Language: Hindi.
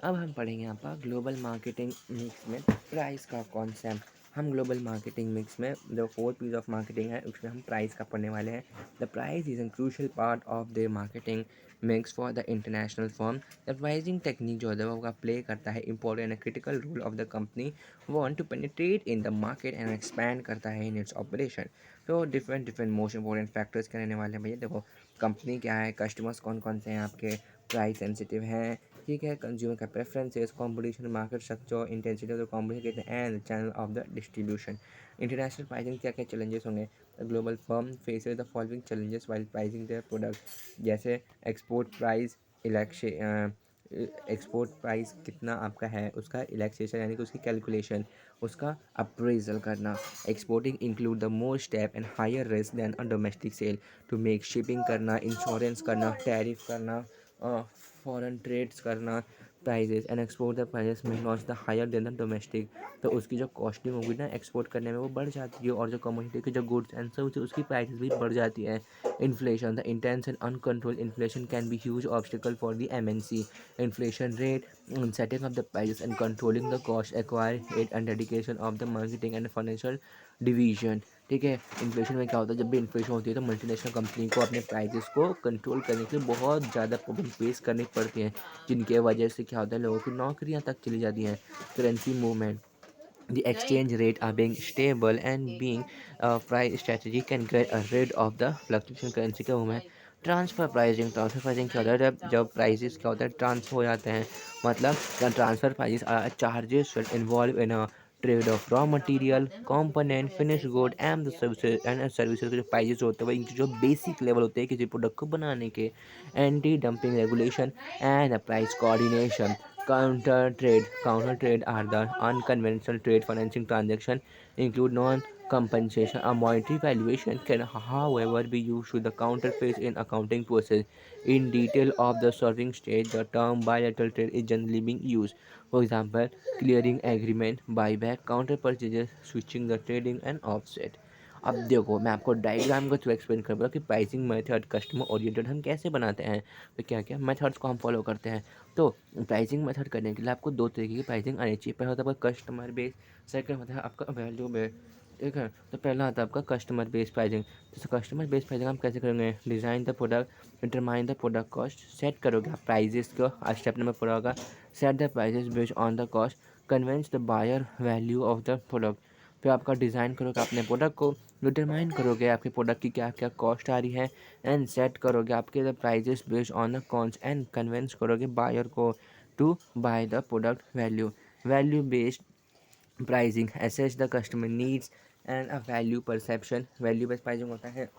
अब हम पढ़ेंगे यहाँ पर ग्लोबल मार्केटिंग मिक्स में प्राइस का कॉन्सेप्ट। हम ग्लोबल मार्केटिंग मिक्स में जो फोर्थ पीस ऑफ मार्केटिंग है उसमें हम प्राइस का पढ़ने वाले हैं। The price is an crucial part of the marketing mix for the international firm. The pricing technique जो है वो का प्ले करता है important and critical role of the company want to penetrate in the market and expand करता है इन इट्स ऑपरेशन। तो different different most important factors क्या रहने वाले हैं भैया। देखो, कंपनी क्या है, कस्टमर्स कौन कौन से हैं आपके, प्राइस सेंसिटिव हैं, ठीक है, कंज्यूमर का preferences, competition, market structure, intensity of the competition and channel of the distribution. International pricing क्या क्या चैलेंजेस होंगे। Global firm faces the following challenges while pricing their product, जैसे export price, election, export price कितना आपका है उसका इलेक्सेशन यानी कि उसकी कैलकुलेशन, उसका अप्रेजल करना। Exporting include the more step and higher risk than a domestic sale, to make shipping करना, इंश्योरेंस करना, टैरिफ करना, फॉरेन ट्रेड्स करना, prices and export the prices में not the higher than the domestic. तो उसकी जो कॉस्टिंग होगी ना एक्सपोर्ट करने में वो बढ़ जाती है, और जो कम्युनिटी की जो गुड्स एंड सर्विस उसकी प्राइसेस भी बढ़ जाती है। Inflation, the intense and uncontrolled inflation can be huge obstacle for the MNC. Inflation rate, setting up the prices and controlling the cost acquire it and dedication of the marketing and financial division। ठीक है, इन्फ्लेशन में क्या होता है, जब भी इन्फ्लेशन होती है तो मल्टीनेशनल कंपनी को अपने प्राइसेस को कंट्रोल करने के लिए बहुत ज़्यादा प्रॉब्लम फेस करनी पड़ती हैं, जिनके वजह से क्या होता है, लोगों की नौकरियां तक चली जाती हैं। Currency movement, the exchange rate are being stable and being price strategy can get rid of the fluctuation currency के में। ट्रांसफ़र प्राइसिंग क्या होता है, जब प्राइसेस क्या होता है ट्रांसफर हो जाते हैं, मतलब transfer prices are charges involve in a trade of raw material, component, finish good and the services के जो प्राइजेस होते हैं वो इनके जो बेसिक लेवल होते हैं किसी प्रोडक्ट को बनाने के। Anti dumping regulation and price coordination. Counter trade are the unconventional trade financing transaction include non-compensation. A monetary valuation can, however, be used to the counterfeit in accounting process. In detail of the serving stage, the term bilateral trade is generally being used. For example, clearing agreement, buyback, counter purchases, switching the trading and offset। अब देखो, मैं आपको डायग्राम के थ्रू एक्सप्लेन करूँगा कि प्राइसिंग मेथड कस्टमर ओरिएंटेड हम कैसे बनाते हैं, तो क्या क्या मेथड्स को हम फॉलो करते हैं। तो प्राइसिंग मेथड करने के लिए आपको दो तरीके की प्राइसिंग आनी चाहिए। पहला होता है आपका कस्टमर बेस, सेकंड होता है आपका वैल्यू बेस। ठीक है, तो पहला आता है आपका कस्टमर बेस प्राइसिंग। जैसे कस्टमर बेस प्राइसिंग हम कैसे करेंगे, design the product, determine the product cost, set करोगे आप प्राइजेस को, स्टेप नंबर पूरा होगा। Set the prices based on the cost, convince the buyer value of the product. फिर आपका डिज़ाइन करोगे अपने प्रोडक्ट को, डिटरमाइन करोगे आपके प्रोडक्ट की क्या क्या कॉस्ट आ रही है, एंड सेट करोगे आपके the prices based on the cons, and convince करोगे बायर को to buy the product value. Value based pricing, assess the customer needs and a value perception। Value based pricing होता है